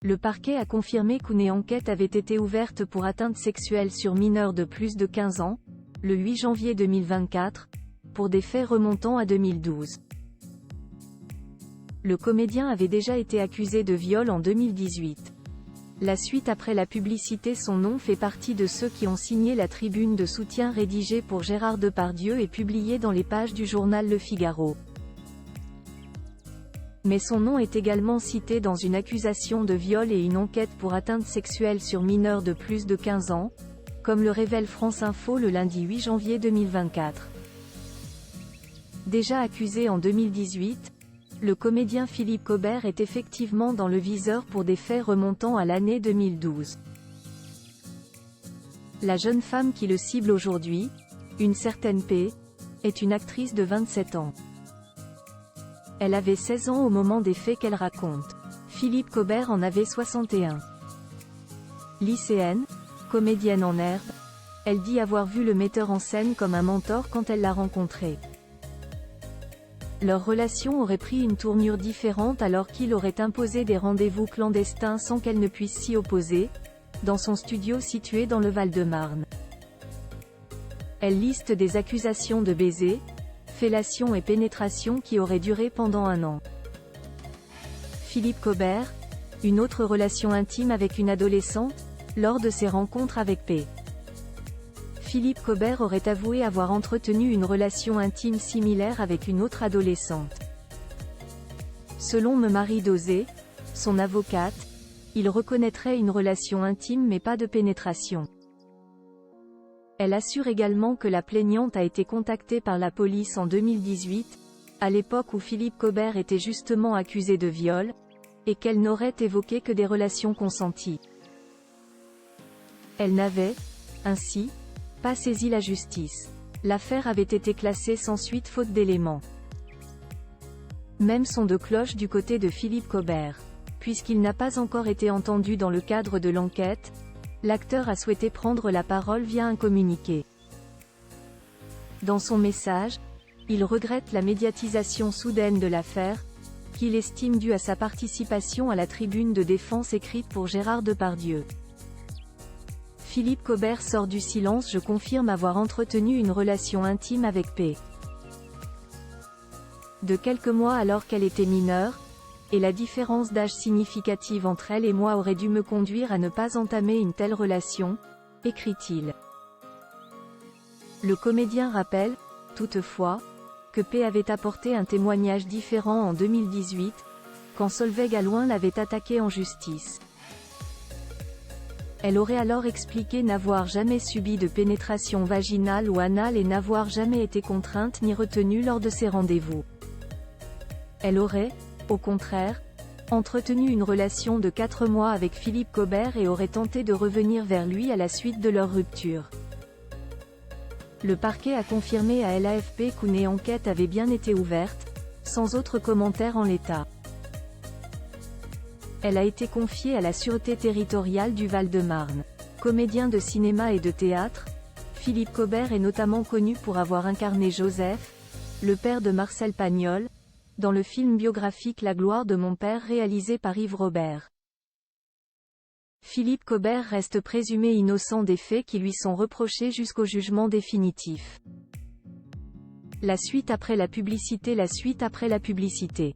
Le parquet a confirmé qu'une enquête avait été ouverte pour atteinte sexuelle sur mineur de plus de 15 ans, le 8 janvier 2024, pour des faits remontant à 2012. Le comédien avait déjà été accusé de viol en 2018. La suite après la publicité, son nom fait partie de ceux qui ont signé la tribune de soutien rédigée pour Gérard Depardieu et publiée dans les pages du journal Le Figaro. Mais son nom est également cité dans une accusation de viol et une enquête pour atteinte sexuelle sur mineur de plus de 15 ans, comme le révèle France Info le lundi 8 janvier 2024. Déjà accusé en 2018, le comédien Philippe Cobert est effectivement dans le viseur pour des faits remontant à l'année 2012. La jeune femme qui le cible aujourd'hui, une certaine P, est une actrice de 27 ans. Elle avait 16 ans au moment des faits qu'elle raconte. Philippe Cobert en avait 61. Lycéenne, comédienne en herbe, elle dit avoir vu le metteur en scène comme un mentor quand elle l'a rencontré. Leur relation aurait pris une tournure différente alors qu'il aurait imposé des rendez-vous clandestins sans qu'elle ne puisse s'y opposer, dans son studio situé dans le Val-de-Marne. Elle liste des accusations de baiser, fellation et pénétration qui auraient duré pendant 1 an. Philippe Cobert, une autre relation intime avec une adolescente, lors de ses rencontres avec P. Philippe Cobert aurait avoué avoir entretenu une relation intime similaire avec une autre adolescente. Selon Marie Dosé, son avocate, il reconnaîtrait une relation intime mais pas de pénétration. Elle assure également que la plaignante a été contactée par la police en 2018, à l'époque où Philippe Cobert était justement accusé de viol, et qu'elle n'aurait évoqué que des relations consenties. Elle n'avait, ainsi, pas saisi la justice. L'affaire avait été classée sans suite faute d'éléments. Même son de cloche du côté de Philippe Cobert. Puisqu'il n'a pas encore été entendu dans le cadre de l'enquête, l'acteur a souhaité prendre la parole via un communiqué. Dans son message, il regrette la médiatisation soudaine de l'affaire, qu'il estime due à sa participation à la tribune de défense écrite pour Gérard Depardieu. Philippe Cobert sort du silence. Je confirme avoir entretenu une relation intime avec P. de quelques mois alors qu'elle était mineure, et la différence d'âge significative entre elle et moi aurait dû me conduire à ne pas entamer une telle relation, écrit-il. Le comédien rappelle, toutefois, que P avait apporté un témoignage différent en 2018, quand Solveig Alloin l'avait attaqué en justice. Elle aurait alors expliqué n'avoir jamais subi de pénétration vaginale ou anale et n'avoir jamais été contrainte ni retenue lors de ses rendez-vous. Elle aurait, au contraire, entretenu une relation de 4 mois avec Philippe Cobert et aurait tenté de revenir vers lui à la suite de leur rupture. Le parquet a confirmé à l'AFP qu'une enquête avait bien été ouverte, sans autre commentaire en l'état. Elle a été confiée à la Sûreté territoriale du Val-de-Marne. Comédien de cinéma et de théâtre, Philippe Cobert est notamment connu pour avoir incarné Joseph, le père de Marcel Pagnol, dans le film biographique La gloire de mon père réalisé par Yves Robert. Philippe Cobert reste présumé innocent des faits qui lui sont reprochés jusqu'au jugement définitif. La suite après la publicité. La suite après la publicité.